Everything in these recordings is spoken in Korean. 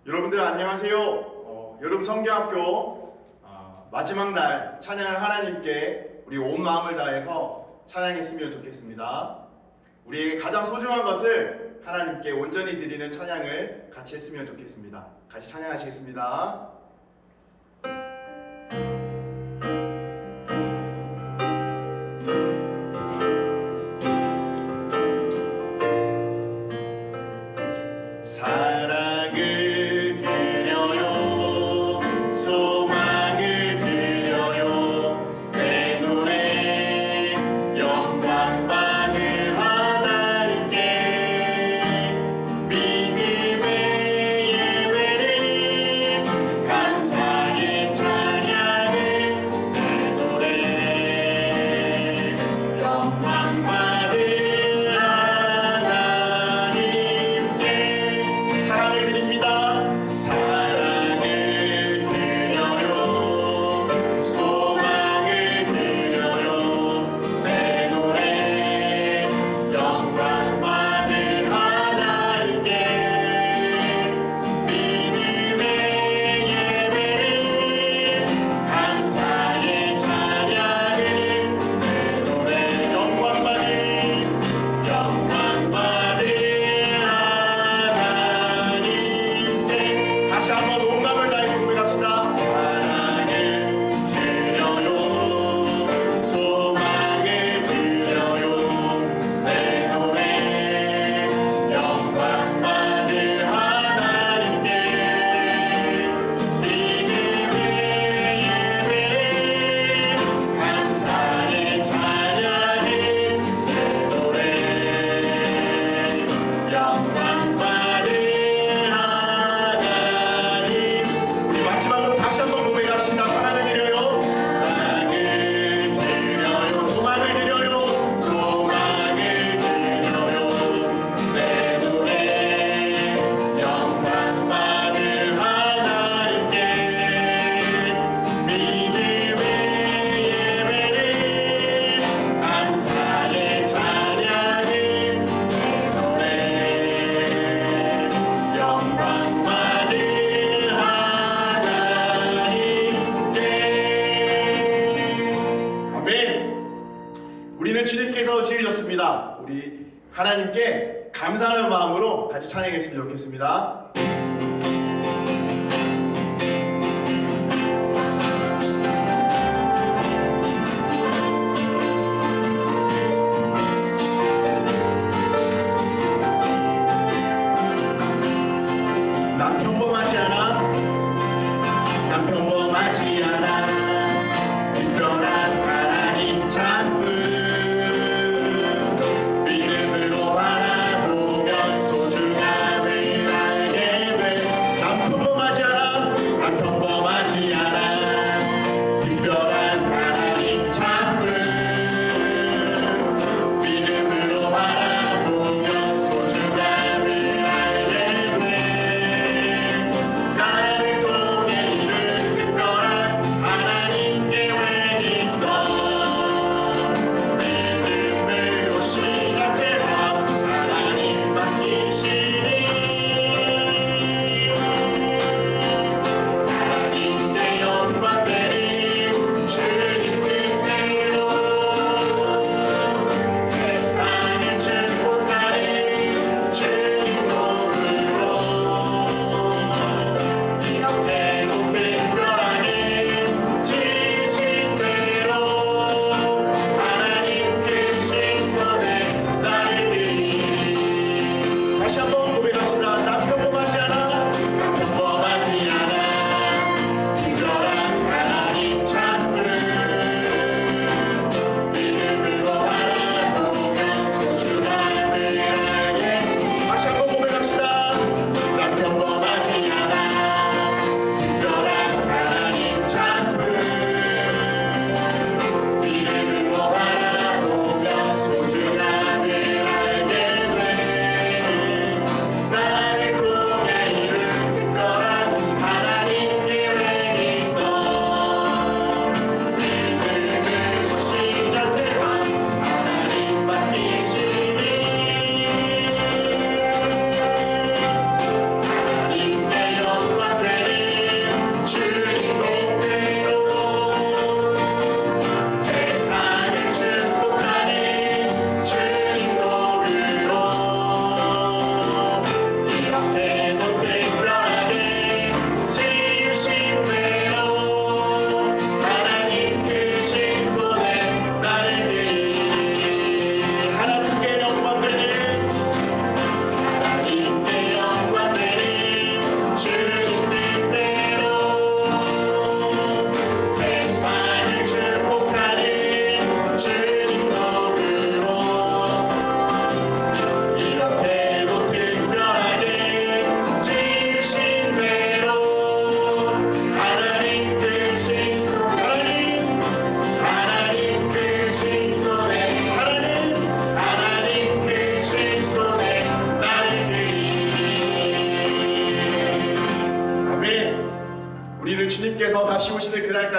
여러분들 안녕하세요. 여름 성교학교 마지막 날 찬양을 하나님께 우리 온 마음을 다해서 찬양했으면 좋겠습니다. 우리에게 가장 소중한 것을 하나님께 온전히 드리는 찬양을 같이 했으면 좋겠습니다. 같이 찬양하시겠습니다. 사랑을 드려요, 소망을 드려요, 내 노래 영광 받을 하나님께 믿음의 예배를 감사의 찬양을 내 노래 영광 받을 하나님께 사랑을 드립니다. 사랑을 드려요, 소망을 드려요, 내 노래 영광 받을 하나님께 믿음의 예배를 감사의 찬양을 내 노래 영광 받을 하나님께 다시 한번 온 마음을 다해서 고백합시다. 사랑을 드려요, 소망을 드려요, 내 노래 영광 받을 하나님께 믿음의 예배를 감사의 찬양을 내 노래 영광 받을 하나님. 우리 마지막으로 다시 한번 고백합시다. 사랑을 드려요, 사랑을 드려요, 소망을 드려요, 소망을 드려요, 내 노래 영광 받을 하나님께 믿음의 예배를 감사의 찬양을 내 노래 영광 받을 하나님께. 아멘. 우리는 주님께서 지으셨습니다. 우리 하나님께 감사하는 마음으로 같이 찬양했으면 좋겠습니다. 난 평범하지 않아, 난 평범하지 않아, 특별한 하나님 창문 믿음으로 바라보면 소중함을 알게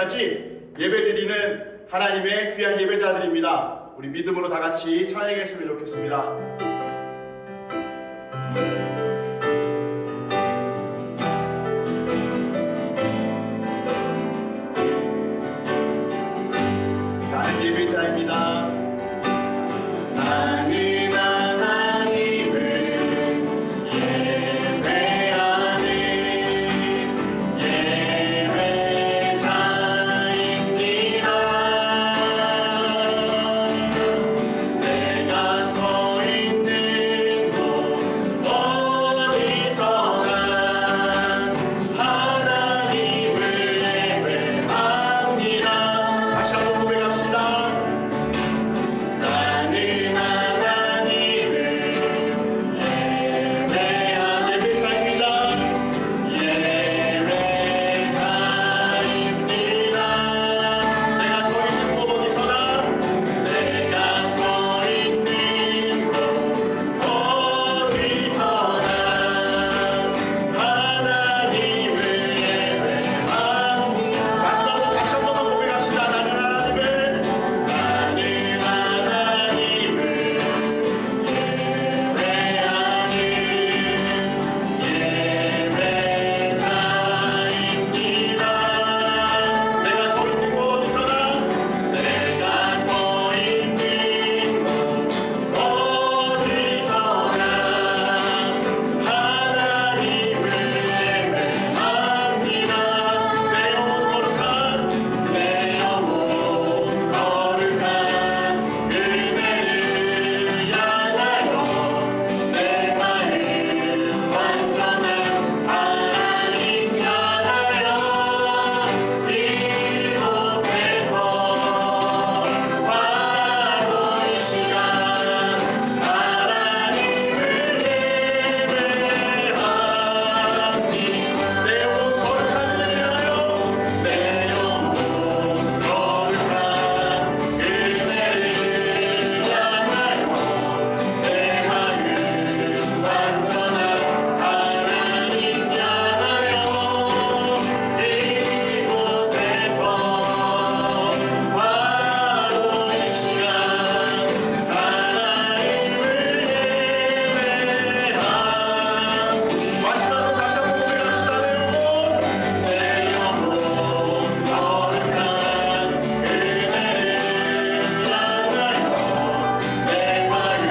때까지 예배드리는 하나님의 귀한 예배자들입니다. 우리 믿음으로 다 같이 찬양했으면 좋겠습니다. 나는 예배자입니다. 나는 하나님을 예배하는 예배자입니다. 내가 서 있는 곳 어디서나 하나님을 예배합니다. 다시 한번 고백합시다. 나는 하나님을 예배하는 예배자입니다. 예배자입니다. 내가 서 있는 곳 어디서나 내가 서 있는 곳 어디서나 하나님을 예배합니다. 마지막으로 다시 한 번만 고백합시다. 나는 하나님을 예배자입니다. 내가 서 있는 곳 어디서나 내가 서 있는 곳 어디서나 하나님을 예배합니다. 내 영혼 거룩한 은혜를 향하여 내 마음 완전한 하나님 향하여 이곳에서 바로 이 시간 하나님을 예배합니다. 내 영혼 거룩한 은혜를 향하여 내 영혼 거룩한 은혜를 향하여 내 마음 완전한 하나님 향하여 이곳에서 바로 이 시간 하나님을 예배합니다. 마지막으로 다시 한번 고백합시다. 내 영혼 거룩한 은혜를 향하여 내 마음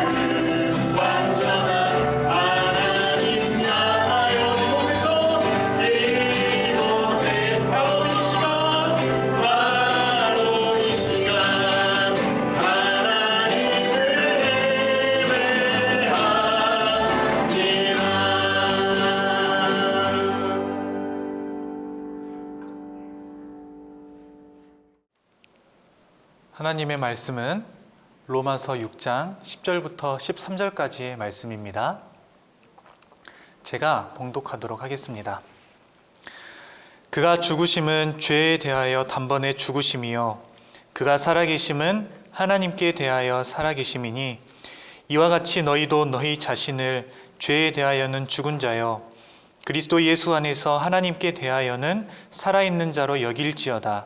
완전한 하나님 향하여 이곳에서 바로 이 시간 하나님을 예배합니다. 하나님의 말씀은 로마서 6장 10절부터 13절까지의 말씀입니다. 제가 봉독하도록 하겠습니다. 그가 죽으심은 죄에 대하여 단번에 죽으심이요 그가 살아계심은 하나님께 대하여 살아계심이니 이와 같이 너희도 너희 자신을 죄에 대하여는 죽은 자요 그리스도 예수 안에서 하나님께 대하여는 살아있는 자로 여길지어다.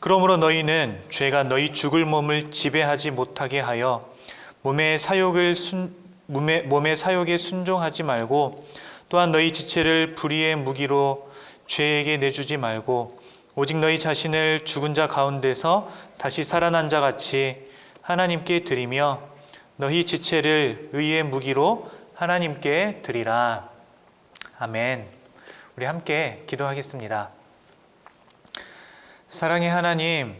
그러므로 너희는 죄가 너희 죽을 몸을 지배하지 못하게 하여 몸의 사욕에 순종하지 말고 또한 너희 지체를 불의의 무기로 죄에게 내주지 말고 오직 너희 자신을 죽은 자 가운데서 다시 살아난 자 같이 하나님께 드리며 너희 지체를 의의 무기로 하나님께 드리라. 아멘. 우리 함께 기도하겠습니다. 사랑의 하나님,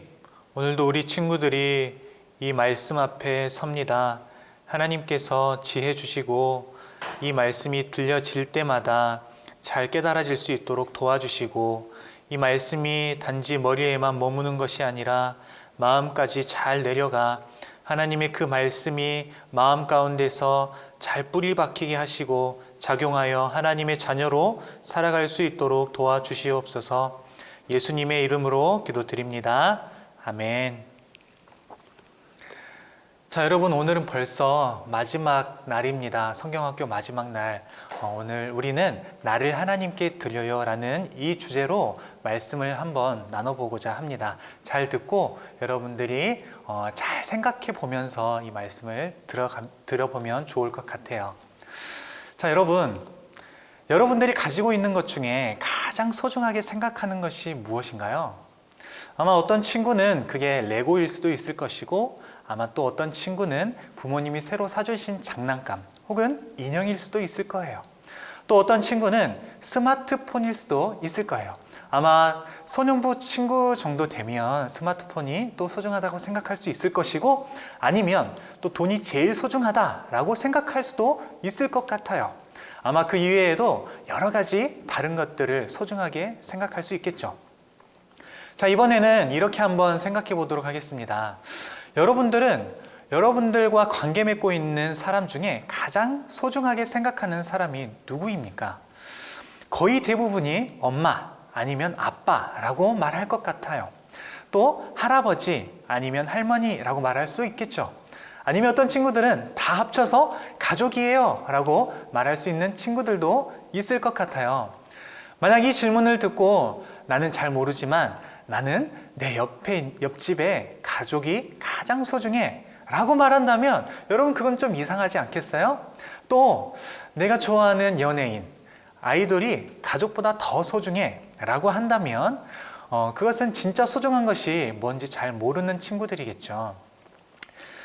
오늘도 우리 친구들이 이 말씀 앞에 섭니다. 하나님께서 지혜 주시고 이 말씀이 들려질 때마다 잘 깨달아질 수 있도록 도와주시고 이 말씀이 단지 머리에만 머무는 것이 아니라 마음까지 잘 내려가 하나님의 그 말씀이 마음 가운데서 잘 뿌리 박히게 하시고 작용하여 하나님의 자녀로 살아갈 수 있도록 도와주시옵소서. 예수님의 이름으로 기도드립니다. 아멘. 자, 여러분, 오늘은 벌써 마지막 날입니다. 성경학교 마지막 날. 오늘 우리는 나를 하나님께 드려요 라는 이 주제로 말씀을 한번 나눠보고자 합니다. 잘 듣고 여러분들이 잘 생각해 보면서 이 말씀을 들어보면 좋을 것 같아요. 자, 여러분들이 가지고 있는 것 중에 가장 소중하게 생각하는 것이 무엇인가요? 아마 어떤 친구는 그게 레고일 수도 있을 것이고, 아마 또 어떤 친구는 부모님이 새로 사주신 장난감 혹은 인형일 수도 있을 거예요. 또 어떤 친구는 스마트폰일 수도 있을 거예요. 아마 소년부 친구 정도 되면 스마트폰이 또 소중하다고 생각할 수 있을 것이고, 아니면 또 돈이 제일 소중하다라고 생각할 수도 있을 것 같아요. 아마 그 이외에도 여러 가지 다른 것들을 소중하게 생각할 수 있겠죠. 자, 이번에는 이렇게 한번 생각해 보도록 하겠습니다. 여러분들과 관계 맺고 있는 사람 중에 가장 소중하게 생각하는 사람이 누구입니까? 거의 대부분이 엄마 아니면 아빠라고 말할 것 같아요. 또 할아버지 아니면 할머니라고 말할 수 있겠죠. 아니면 어떤 친구들은 다 합쳐서 가족이에요 라고 말할 수 있는 친구들도 있을 것 같아요. 만약 이 질문을 듣고 나는 잘 모르지만 나는 내 옆집에 가족이 가장 소중해 라고 말한다면 여러분, 그건 좀 이상하지 않겠어요? 또 내가 좋아하는 연예인, 아이돌이 가족보다 더 소중해 라고 한다면 그것은 진짜 소중한 것이 뭔지 잘 모르는 친구들이겠죠.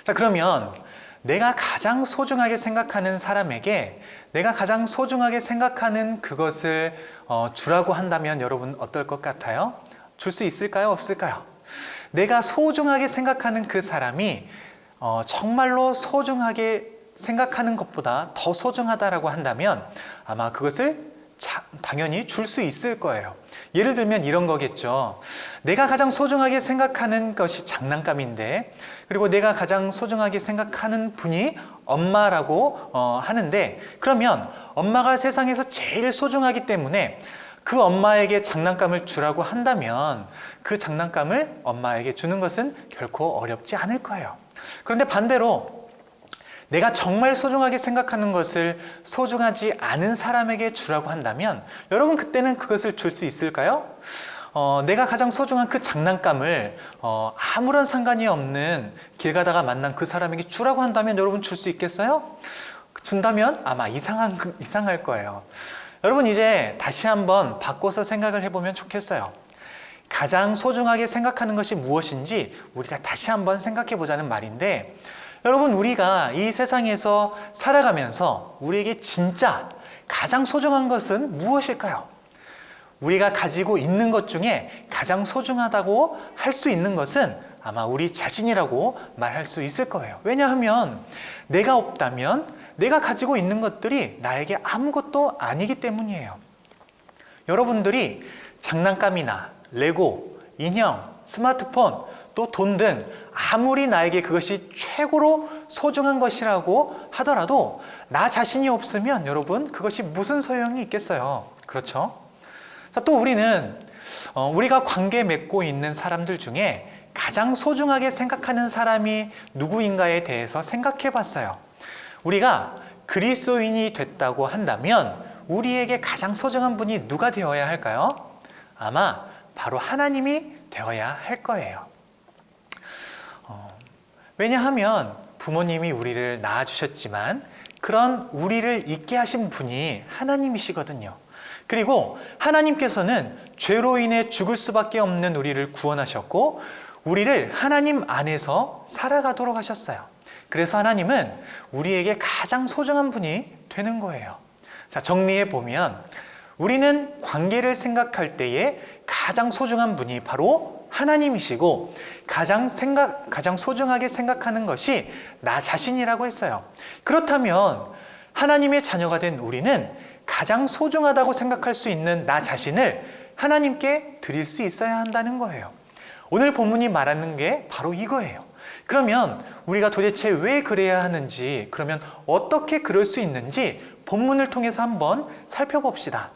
자, 그러면 내가 가장 소중하게 생각하는 사람에게 내가 가장 소중하게 생각하는 그것을 주라고 한다면 여러분 어떨 것 같아요? 줄 수 있을까요? 없을까요? 내가 소중하게 생각하는 그 사람이 정말로 소중하게 생각하는 것보다 더 소중하다라고 한다면 아마 그것을 당연히 줄 수 있을 거예요. 예를 들면 이런 거겠죠. 내가 가장 소중하게 생각하는 것이 장난감인데, 그리고 내가 가장 소중하게 생각하는 분이 엄마라고 하는데, 그러면 엄마가 세상에서 제일 소중하기 때문에 그 엄마에게 장난감을 주라고 한다면 그 장난감을 엄마에게 주는 것은 결코 어렵지 않을 거예요. 그런데 반대로 내가 정말 소중하게 생각하는 것을 소중하지 않은 사람에게 주라고 한다면 여러분, 그때는 그것을 줄 수 있을까요? 내가 가장 소중한 그 장난감을 아무런 상관이 없는 길 가다가 만난 그 사람에게 주라고 한다면 여러분, 줄 수 있겠어요? 준다면 아마 이상할 거예요. 여러분, 이제 다시 한번 바꿔서 생각을 해보면 좋겠어요. 가장 소중하게 생각하는 것이 무엇인지 우리가 다시 한번 생각해 보자는 말인데, 여러분, 우리가 이 세상에서 살아가면서 우리에게 진짜 가장 소중한 것은 무엇일까요? 우리가 가지고 있는 것 중에 가장 소중하다고 할 수 있는 것은 아마 우리 자신이라고 말할 수 있을 거예요. 왜냐하면 내가 없다면 내가 가지고 있는 것들이 나에게 아무것도 아니기 때문이에요. 여러분들이 장난감이나 레고, 인형, 스마트폰, 또 돈 등 아무리 나에게 그것이 최고로 소중한 것이라고 하더라도 나 자신이 없으면 여러분, 그것이 무슨 소용이 있겠어요? 그렇죠? 자, 또 우리가 관계 맺고 있는 사람들 중에 가장 소중하게 생각하는 사람이 누구인가에 대해서 생각해 봤어요. 우리가 그리스도인이 됐다고 한다면 우리에게 가장 소중한 분이 누가 되어야 할까요? 아마 바로 하나님이 되어야 할 거예요. 왜냐하면 부모님이 우리를 낳아주셨지만 그런 우리를 있게 하신 분이 하나님이시거든요. 그리고 하나님께서는 죄로 인해 죽을 수밖에 없는 우리를 구원하셨고 우리를 하나님 안에서 살아가도록 하셨어요. 그래서 하나님은 우리에게 가장 소중한 분이 되는 거예요. 자, 정리해 보면 우리는 관계를 생각할 때에 가장 소중한 분이 바로 하나님이시고 가장 소중하게 생각하는 것이 나 자신이라고 했어요. 그렇다면 하나님의 자녀가 된 우리는 가장 소중하다고 생각할 수 있는 나 자신을 하나님께 드릴 수 있어야 한다는 거예요. 오늘 본문이 말하는 게 바로 이거예요. 그러면 우리가 도대체 왜 그래야 하는지, 그러면 어떻게 그럴 수 있는지 본문을 통해서 한번 살펴봅시다.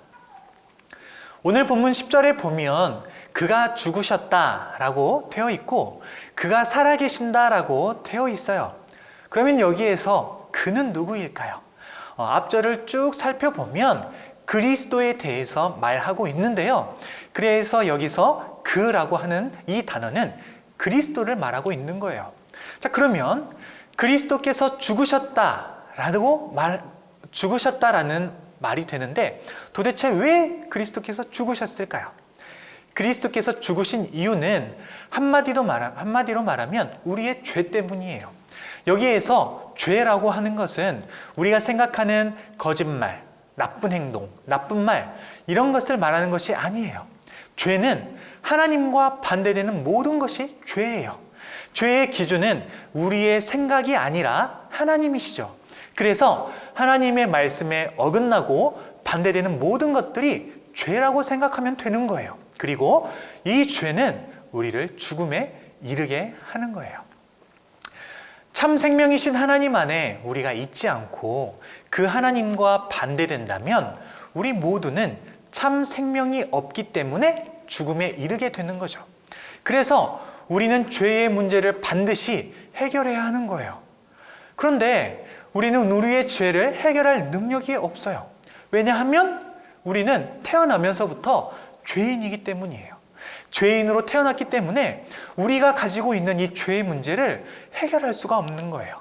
오늘 본문 10절에 보면 그가 죽으셨다라고 되어 있고 그가 살아계신다라고 되어 있어요. 그러면 여기에서 그는 누구일까요? 앞절을 쭉 살펴보면 그리스도에 대해서 말하고 있는데요. 그래서 여기서 그라고 하는 이 단어는 그리스도를 말하고 있는 거예요. 자, 그러면 그리스도께서 죽으셨다라는 말이 되는데 도대체 왜 그리스도께서 죽으셨을까요? 그리스도께서 죽으신 이유는 한마디로 말하면 우리의 죄 때문이에요. 여기에서 죄라고 하는 것은 우리가 생각하는 거짓말, 나쁜 행동, 나쁜 말 이런 것을 말하는 것이 아니에요. 죄는 하나님과 반대되는 모든 것이 죄예요. 죄의 기준은 우리의 생각이 아니라 하나님이시죠. 그래서 하나님의 말씀에 어긋나고 반대되는 모든 것들이 죄라고 생각하면 되는 거예요. 그리고 이 죄는 우리를 죽음에 이르게 하는 거예요. 참 생명이신 하나님 안에 우리가 있지 않고 그 하나님과 반대된다면 우리 모두는 참 생명이 없기 때문에 죽음에 이르게 되는 거죠. 그래서 우리는 죄의 문제를 반드시 해결해야 하는 거예요. 그런데 우리는 우리의 죄를 해결할 능력이 없어요. 왜냐하면 우리는 태어나면서부터 죄인이기 때문이에요. 죄인으로 태어났기 때문에 우리가 가지고 있는 이 죄의 문제를 해결할 수가 없는 거예요.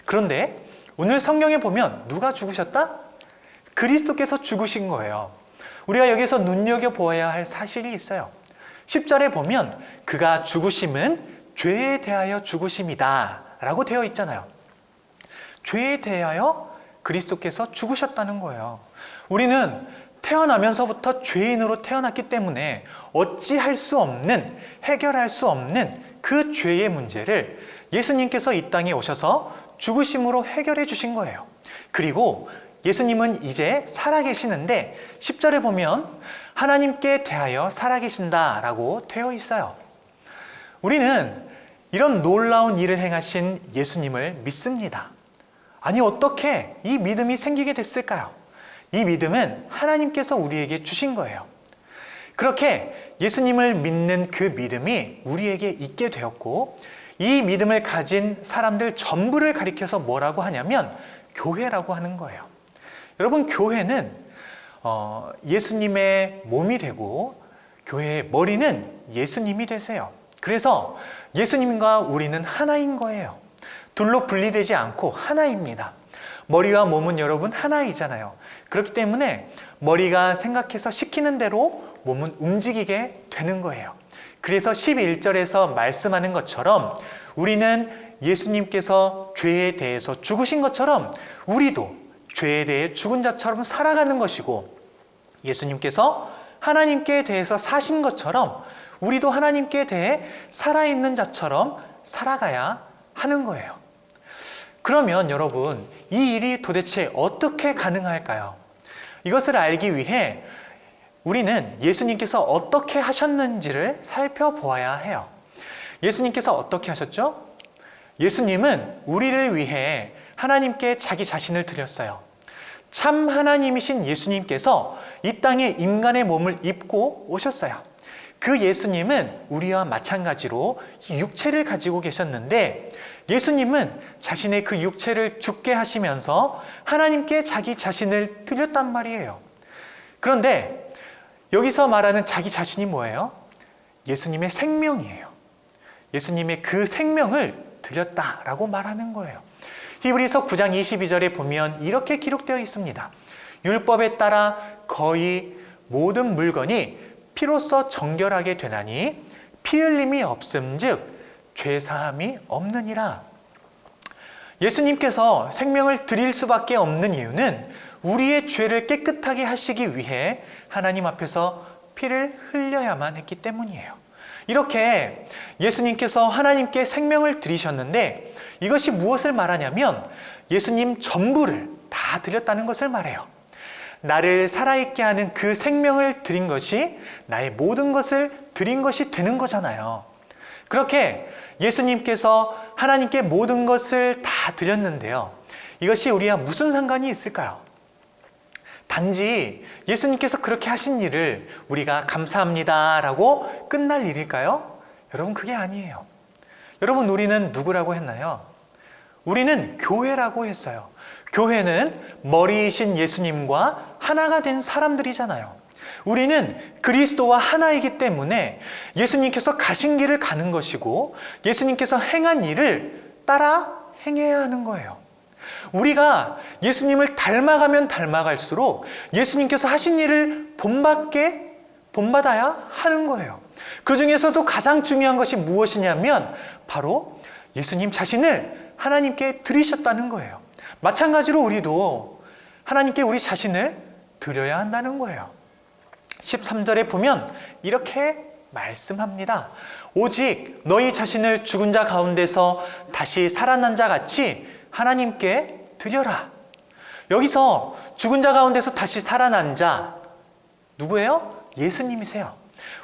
그런데 오늘 성경에 보면 누가 죽으셨다? 그리스도께서 죽으신 거예요. 우리가 여기서 눈여겨보아야 할 사실이 있어요. 10절에 보면 그가 죽으심은 죄에 대하여 죽으심이다 라고 되어 있잖아요. 죄에 대하여 그리스도께서 죽으셨다는 거예요. 우리는 태어나면서부터 죄인으로 태어났기 때문에 어찌할 수 없는, 해결할 수 없는 그 죄의 문제를 예수님께서 이 땅에 오셔서 죽으심으로 해결해 주신 거예요. 그리고 예수님은 이제 살아계시는데 10절에 보면 하나님께 대하여 살아계신다라고 되어 있어요. 우리는 이런 놀라운 일을 행하신 예수님을 믿습니다. 아니, 어떻게 이 믿음이 생기게 됐을까요? 이 믿음은 하나님께서 우리에게 주신 거예요. 그렇게 예수님을 믿는 그 믿음이 우리에게 있게 되었고, 이 믿음을 가진 사람들 전부를 가리켜서 뭐라고 하냐면 교회라고 하는 거예요. 여러분, 교회는 예수님의 몸이 되고 교회의 머리는 예수님이 되세요. 그래서 예수님과 우리는 하나인 거예요. 둘로 분리되지 않고 하나입니다. 머리와 몸은 여러분 하나이잖아요. 그렇기 때문에 머리가 생각해서 시키는 대로 몸은 움직이게 되는 거예요. 그래서 11절에서 말씀하는 것처럼 우리는 예수님께서 죄에 대해서 죽으신 것처럼 우리도 죄에 대해 죽은 자처럼 살아가는 것이고, 예수님께서 하나님께 대해서 사신 것처럼 우리도 하나님께 대해 살아있는 자처럼 살아가야 하는 거예요. 그러면 여러분, 이 일이 도대체 어떻게 가능할까요? 이것을 알기 위해 우리는 예수님께서 어떻게 하셨는지를 살펴보아야 해요. 예수님께서 어떻게 하셨죠? 예수님은 우리를 위해 하나님께 자기 자신을 드렸어요. 참 하나님이신 예수님께서 이 땅에 인간의 몸을 입고 오셨어요. 그 예수님은 우리와 마찬가지로 육체를 가지고 계셨는데, 예수님은 자신의 그 육체를 죽게 하시면서 하나님께 자기 자신을 드렸단 말이에요. 그런데 여기서 말하는 자기 자신이 뭐예요? 예수님의 생명이에요. 예수님의 그 생명을 드렸다라고 말하는 거예요. 히브리서 9장 22절에 보면 이렇게 기록되어 있습니다. 율법에 따라 거의 모든 물건이 피로써 정결하게 되나니 피 흘림이 없음즉 죄사함이 없느니라. 예수님께서 생명을 드릴 수밖에 없는 이유는 우리의 죄를 깨끗하게 하시기 위해 하나님 앞에서 피를 흘려야만 했기 때문이에요. 이렇게 예수님께서 하나님께 생명을 드리셨는데, 이것이 무엇을 말하냐면 예수님 전부를 다 드렸다는 것을 말해요. 나를 살아있게 하는 그 생명을 드린 것이 나의 모든 것을 드린 것이 되는 거잖아요. 그렇게 예수님께서 하나님께 모든 것을 다 드렸는데요, 이것이 우리와 무슨 상관이 있을까요? 단지 예수님께서 그렇게 하신 일을 우리가 감사합니다 라고 끝날 일일까요? 여러분, 그게 아니에요. 여러분, 우리는 누구라고 했나요? 우리는 교회라고 했어요. 교회는 머리이신 예수님과 하나가 된 사람들이잖아요. 우리는 그리스도와 하나이기 때문에 예수님께서 가신 길을 가는 것이고 예수님께서 행한 일을 따라 행해야 하는 거예요. 우리가 예수님을 닮아가면 닮아갈수록 예수님께서 하신 일을 본받아야 하는 거예요. 그 중에서도 가장 중요한 것이 무엇이냐면 바로 예수님 자신을 하나님께 드리셨다는 거예요. 마찬가지로 우리도 하나님께 우리 자신을 드려야 한다는 거예요. 13절에 보면 이렇게 말씀합니다. 오직 너희 자신을 죽은 자 가운데서 다시 살아난 자 같이 하나님께 드려라. 여기서 죽은 자 가운데서 다시 살아난 자 누구예요? 예수님이세요.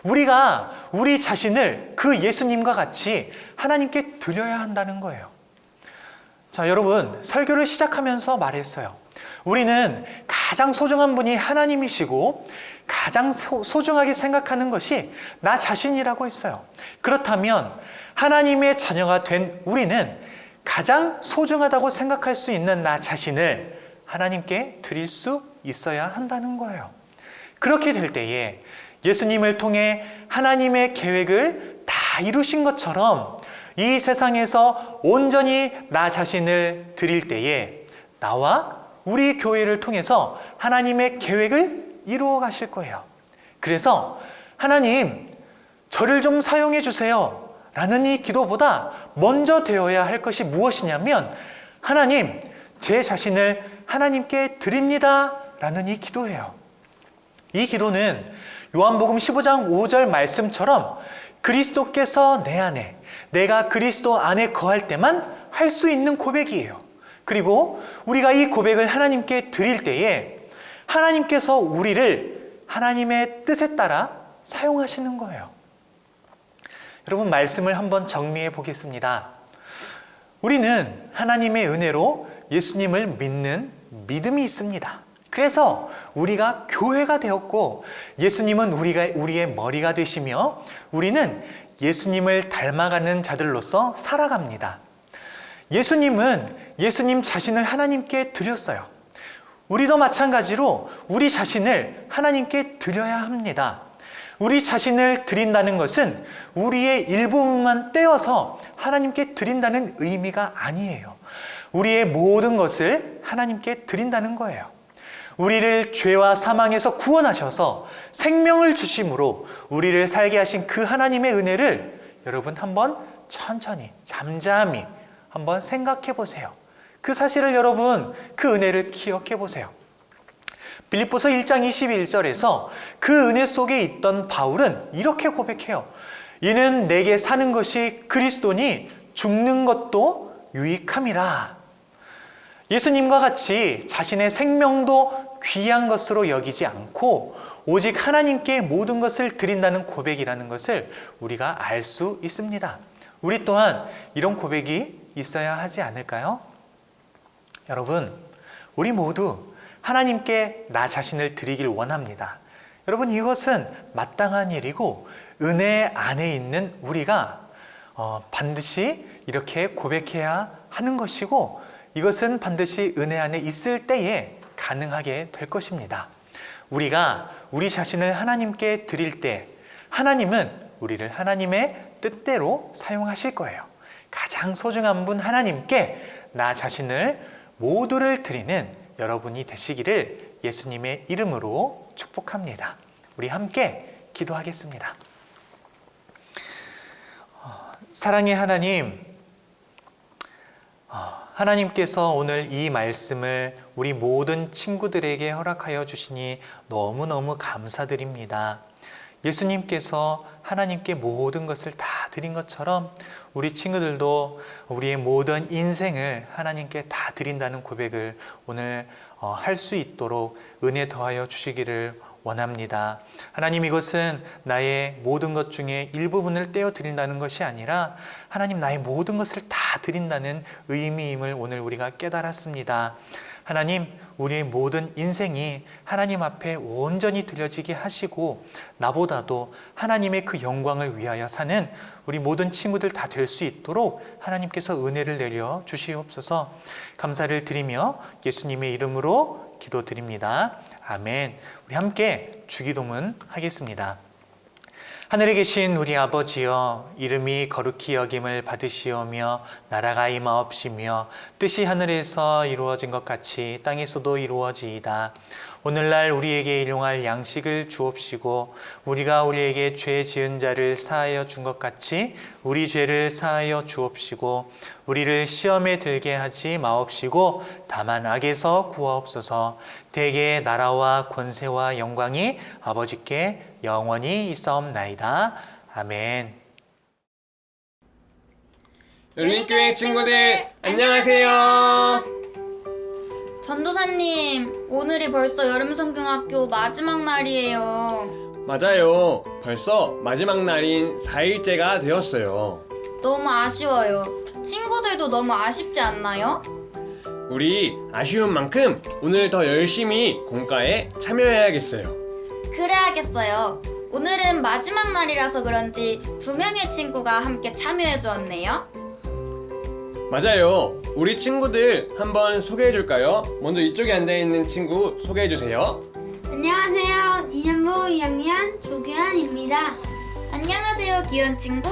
우리가 우리 자신을 그 예수님과 같이 하나님께 드려야 한다는 거예요. 자, 여러분, 설교를 시작하면서 말했어요. 우리는 가장 소중한 분이 하나님이시고 가장 소중하게 생각하는 것이 나 자신이라고 했어요. 그렇다면 하나님의 자녀가 된 우리는 가장 소중하다고 생각할 수 있는 나 자신을 하나님께 드릴 수 있어야 한다는 거예요. 그렇게 될 때에 예수님을 통해 하나님의 계획을 다 이루신 것처럼 이 세상에서 온전히 나 자신을 드릴 때에 나와 우리 교회를 통해서 하나님의 계획을 이루어 가실 거예요. 그래서 하나님, 저를 좀 사용해 주세요 라는 이 기도보다 먼저 되어야 할 것이 무엇이냐면 하나님, 제 자신을 하나님께 드립니다 라는 이 기도예요. 이 기도는 요한복음 15장 5절 말씀처럼 그리스도께서 내 안에, 내가 그리스도 안에 거할 때만 할 수 있는 고백이에요. 그리고 우리가 이 고백을 하나님께 드릴 때에 하나님께서 우리를 하나님의 뜻에 따라 사용하시는 거예요. 여러분, 말씀을 한번 정리해 보겠습니다. 우리는 하나님의 은혜로 예수님을 믿는 믿음이 있습니다. 그래서 우리가 교회가 되었고 예수님은 우리의 머리가 되시며 우리는 예수님을 닮아가는 자들로서 살아갑니다. 예수님은 예수님 자신을 하나님께 드렸어요. 우리도 마찬가지로 우리 자신을 하나님께 드려야 합니다. 우리 자신을 드린다는 것은 우리의 일부분만 떼어서 하나님께 드린다는 의미가 아니에요. 우리의 모든 것을 하나님께 드린다는 거예요. 우리를 죄와 사망에서 구원하셔서 생명을 주심으로 우리를 살게 하신 그 하나님의 은혜를 여러분 한번 천천히 잠잠히 한번 생각해 보세요. 그 사실을 여러분 그 은혜를 기억해 보세요. 빌립보서 1장 21절에서 그 은혜 속에 있던 바울은 이렇게 고백해요. 이는 내게 사는 것이 그리스도니 죽는 것도 유익함이라. 예수님과 같이 자신의 생명도 귀한 것으로 여기지 않고 오직 하나님께 모든 것을 드린다는 고백이라는 것을 우리가 알 수 있습니다. 우리 또한 이런 고백이 있어야 하지 않을까요? 여러분, 우리 모두 하나님께 나 자신을 드리길 원합니다. 여러분, 이것은 마땅한 일이고 은혜 안에 있는 우리가 반드시 이렇게 고백해야 하는 것이고 이것은 반드시 은혜 안에 있을 때에 가능하게 될 것입니다. 우리가 우리 자신을 하나님께 드릴 때 하나님은 우리를 하나님의 뜻대로 사용하실 거예요. 가장 소중한 분 하나님께 나 자신을 모두를 드리는 여러분이 되시기를 예수님의 이름으로 축복합니다. 우리 함께 기도하겠습니다. 사랑의 하나님, 하나님께서 오늘 이 말씀을 우리 모든 친구들에게 허락하여 주시니 너무너무 감사드립니다. 예수님께서 하나님께 모든 것을 다 드린 것처럼 우리 친구들도 우리의 모든 인생을 하나님께 다 드린다는 고백을 오늘 할 수 있도록 은혜 더하여 주시기를 원합니다. 하나님, 이것은 나의 모든 것 중에 일부분을 떼어 드린다는 것이 아니라 하나님 나의 모든 것을 다 드린다는 의미임을 오늘 우리가 깨달았습니다. 하나님, 우리의 모든 인생이 하나님 앞에 온전히 드려지게 하시고 나보다도 하나님의 그 영광을 위하여 사는 우리 모든 친구들 다 될 수 있도록 하나님께서 은혜를 내려 주시옵소서. 감사를 드리며 예수님의 이름으로 기도드립니다. 아멘. 우리 함께 주기도문 하겠습니다. 하늘에 계신 우리 아버지여, 이름이 거룩히 여김을 받으시오며 나라가 임하옵시며 뜻이 하늘에서 이루어진 것 같이 땅에서도 이루어지이다. 오늘날 우리에게 일용할 양식을 주옵시고 우리가 우리에게 죄 지은 자를 사하여 준 것 같이 우리 죄를 사하여 주옵시고 우리를 시험에 들게 하지 마옵시고 다만 악에서 구하옵소서. 대개의 나라와 권세와 영광이 아버지께 영원히 있사옵나이다. 아멘. 열린교회 친구들 안녕하세요. 전도사님, 오늘이 벌써 여름성경학교 마지막 날이에요. 맞아요. 벌써 마지막 날인 4일째가 되었어요. 너무 아쉬워요. 친구들도 너무 아쉽지 않나요? 우리 아쉬운 만큼 오늘 더 열심히 공과에 참여해야겠어요. 그래야겠어요. 오늘은 마지막 날이라서 그런지 2명의 친구가 함께 참여해 주었네요. 맞아요. 우리 친구들 한번 소개해 줄까요? 먼저 이쪽에 앉아있는 친구 소개해 주세요. 안녕하세요. 2년부 2학년 조규현입니다. 안녕하세요, 귀여운 친구.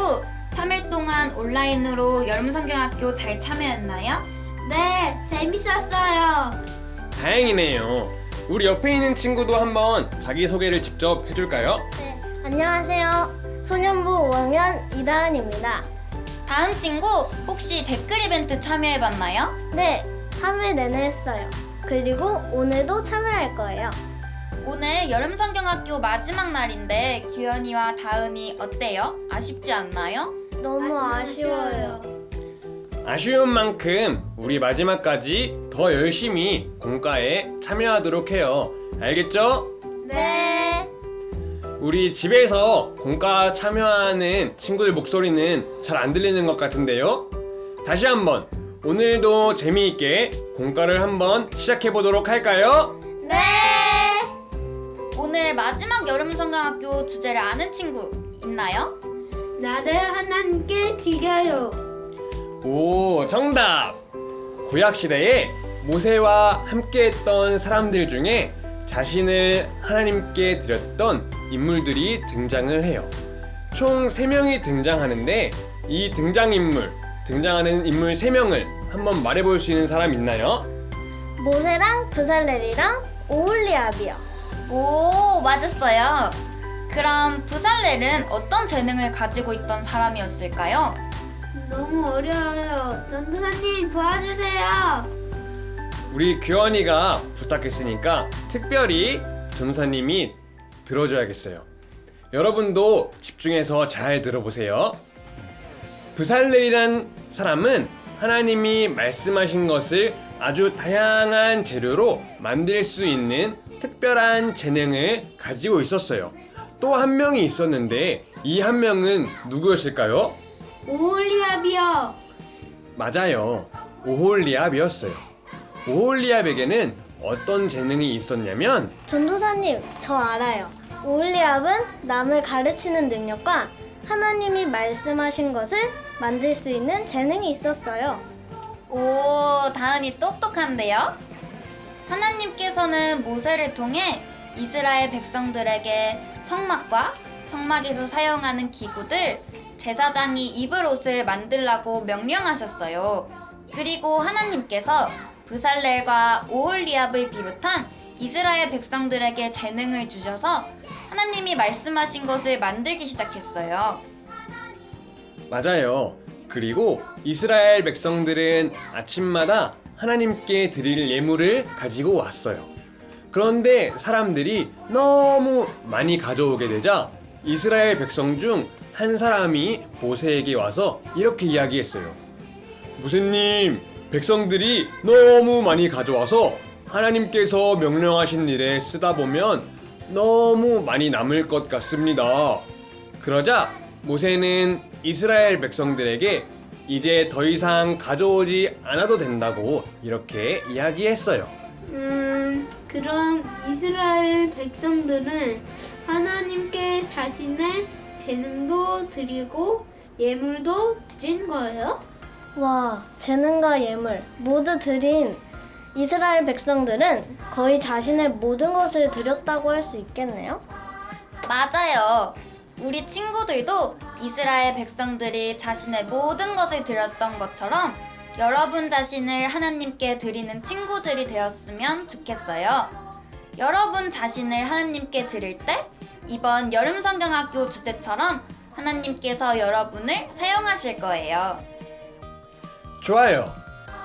3일 동안 온라인으로 여름성경학교 잘 참여했나요? 네, 재밌었어요. 다행이네요. 우리 옆에 있는 친구도 한번 자기소개를 직접 해줄까요? 네, 안녕하세요. 소년부 5학년 이다은입니다. 다음 친구, 혹시 댓글 이벤트 참여해봤나요? 네, 3일 내내 했어요. 그리고 오늘도 참여할 거예요. 오늘 여름성경학교 마지막 날인데 규현이와 다은이 어때요? 아쉽지 않나요? 너무 아쉬워요. 아쉬운 만큼 우리 마지막까지 더 열심히 공과에 참여하도록 해요. 알겠죠? 네. 우리 집에서 공과 참여하는 친구들 목소리는 잘 안 들리는 것 같은데요? 다시 한번 오늘도 재미있게 공과를 한번 시작해 보도록 할까요? 네. 오늘 마지막 여름성경학교 주제를 아는 친구 있나요? 나를 하나님께 드려요. 오, 정답! 구약시대에 모세와 함께했던 사람들 중에 자신을 하나님께 드렸던 인물들이 등장을 해요. 총 3명이 등장하는데 이 등장하는 인물 3명을 한번 말해볼 수 있는 사람 있나요? 모세랑 부살렐이랑 오홀리압이요. 오, 맞았어요. 그럼 부살렐은 어떤 재능을 가지고 있던 사람이었을까요? 너무 어려워요. 전도사님 도와주세요. 우리 규현이가 부탁했으니까 특별히 전도사님이 들어줘야겠어요. 여러분도 집중해서 잘 들어보세요. 브살렐이란 사람은 하나님이 말씀하신 것을 아주 다양한 재료로 만들 수 있는 특별한 재능을 가지고 있었어요. 또 한 명이 있었는데 이 한 명은 누구였을까요? 오홀리압이요. 맞아요. 오홀리압이었어요. 오홀리압에게는 어떤 재능이 있었냐면 전도사님, 저 알아요. 오홀리압은 남을 가르치는 능력과 하나님이 말씀하신 것을 만들 수 있는 재능이 있었어요. 오, 다은이 똑똑한데요? 하나님께서는 모세를 통해 이스라엘 백성들에게 성막과 성막에서 사용하는 기구들, 제사장이 입을 옷을 만들라고 명령하셨어요. 그리고 하나님께서 브살렐과 오홀리압을 비롯한 이스라엘 백성들에게 재능을 주셔서 하나님이 말씀하신 것을 만들기 시작했어요. 맞아요. 그리고 이스라엘 백성들은 아침마다 하나님께 드릴 예물을 가지고 왔어요. 그런데 사람들이 너무 많이 가져오게 되자 이스라엘 백성 중 한 사람이 모세에게 와서 이렇게 이야기했어요. 모세님, 백성들이 너무 많이 가져와서 하나님께서 명령하신 일에 쓰다 보면 너무 많이 남을 것 같습니다. 그러자 모세는 이스라엘 백성들에게 이제 더 이상 가져오지 않아도 된다고 이렇게 이야기했어요. 그럼 이스라엘 백성들은 하나님께 자신의 재능도 드리고 예물도 드린 거예요? 와, 재능과 예물 모두 드린 이스라엘 백성들은 거의 자신의 모든 것을 드렸다고 할 수 있겠네요. 맞아요. 우리 친구들도 이스라엘 백성들이 자신의 모든 것을 드렸던 것처럼 여러분 자신을 하나님께 드리는 친구들이 되었으면 좋겠어요. 여러분 자신을 하나님께 드릴 때 이번 여름성경학교 주제처럼 하나님께서 여러분을 사용하실 거예요. 좋아요.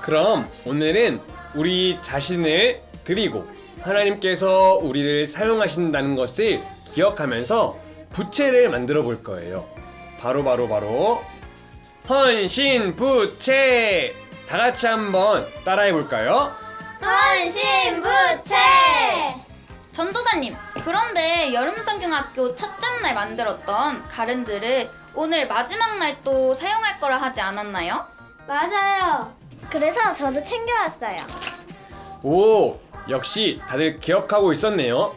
그럼 오늘은 우리 자신을 드리고 하나님께서 우리를 사용하신다는 것을 기억하면서 부채를 만들어 볼 거예요. 바로 헌신부채! 다 같이 한번 따라해 볼까요? 헌신부채! 전도사님, 그런데 여름성경학교 첫째 날 만들었던 가랜드를 오늘 마지막 날 또 사용할 거라 하지 않았나요? 맞아요. 그래서 저도 챙겨왔어요. 오, 역시 다들 기억하고 있었네요.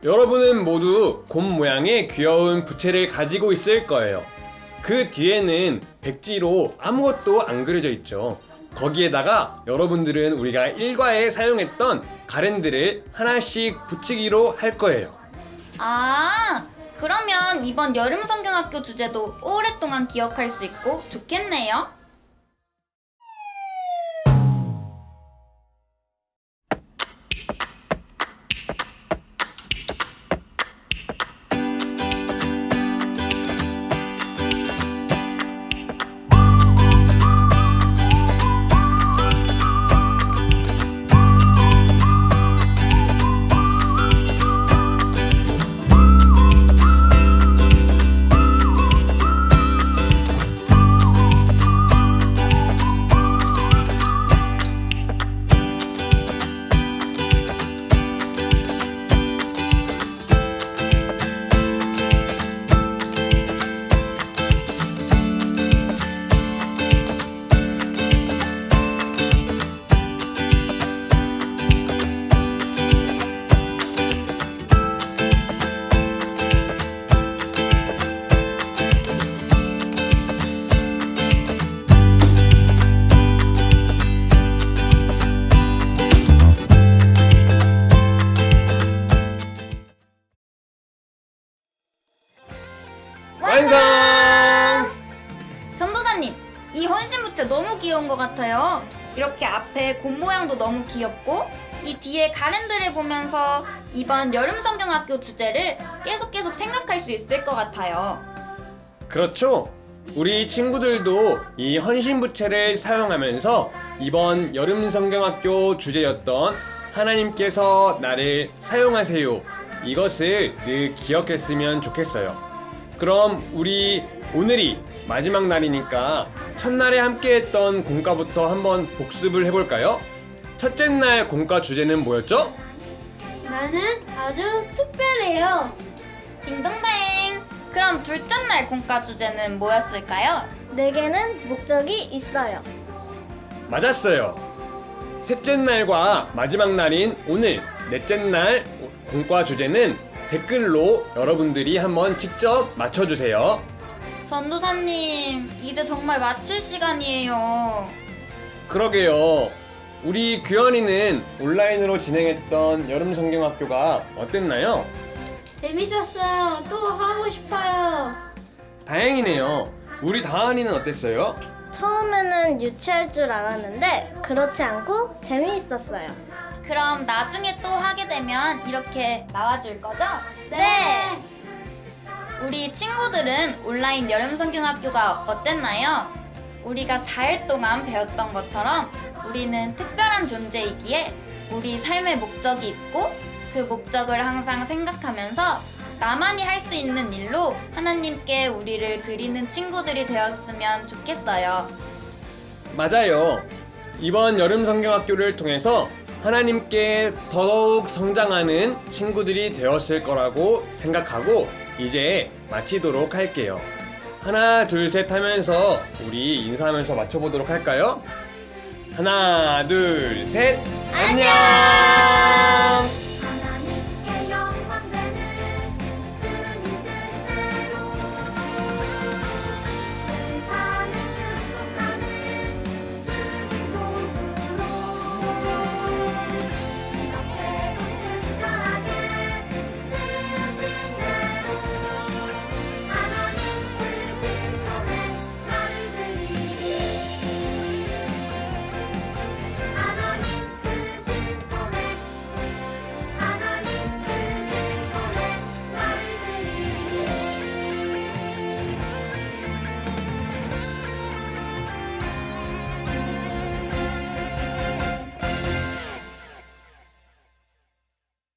여러분은 모두 곰 모양의 귀여운 부채를 가지고 있을 거예요. 그 뒤에는 백지로 아무것도 안 그려져 있죠. 거기에다가 여러분들은 우리가 일과에 사용했던 가랜드를 하나씩 붙이기로 할 거예요. 아, 그러면 이번 여름성경학교 주제도 오랫동안 기억할 수 있고 좋겠네요. 완성! 전도사님, 이 헌신부채 너무 귀여운 것 같아요. 이렇게 앞에 곰 모양도 너무 귀엽고 이 뒤에 가랜드를 보면서 이번 여름성경학교 주제를 계속 생각할 수 있을 것 같아요. 그렇죠. 우리 친구들도 이 헌신부채를 사용하면서 이번 여름성경학교 주제였던 하나님께서 나를 사용하세요, 이것을 늘 기억했으면 좋겠어요. 그럼 우리 오늘이 마지막 날이니까 첫날에 함께했던 공과부터 한번 복습을 해볼까요? 첫째 날 공과 주제는 뭐였죠? 나는 아주 특별해요. 딩동댕! 그럼 둘째 날 공과 주제는 뭐였을까요? 내게는 목적이 있어요. 맞았어요. 셋째 날과 마지막 날인 오늘 넷째 날 공과 주제는 댓글로 여러분들이 한번 직접 맞춰주세요. 전도사님, 이제 정말 마칠 시간이에요. 그러게요. 우리 규현이는 온라인으로 진행했던 여름성경학교가 어땠나요? 재밌었어요. 또 하고 싶어요. 다행이네요. 우리 다은이는 어땠어요? 처음에는 유치할 줄 알았는데 그렇지 않고 재미있었어요. 그럼 나중에 또 하게 되면 이렇게 나와줄 거죠? 네. 우리 친구들은 온라인 여름성경학교가 어땠나요? 우리가 4일 동안 배웠던 것처럼 우리는 특별한 존재이기에 우리 삶의 목적이 있고 그 목적을 항상 생각하면서 나만이 할 수 있는 일로 하나님께 우리를 드리는 친구들이 되었으면 좋겠어요. 맞아요. 이번 여름성경학교를 통해서 하나님께 더더욱 성장하는 친구들이 되었을 거라고 생각하고 이제 마치도록 할게요. 하나, 둘, 셋 하면서 우리 인사하면서 맞춰보도록 할까요? 하나, 둘, 셋. 안녕!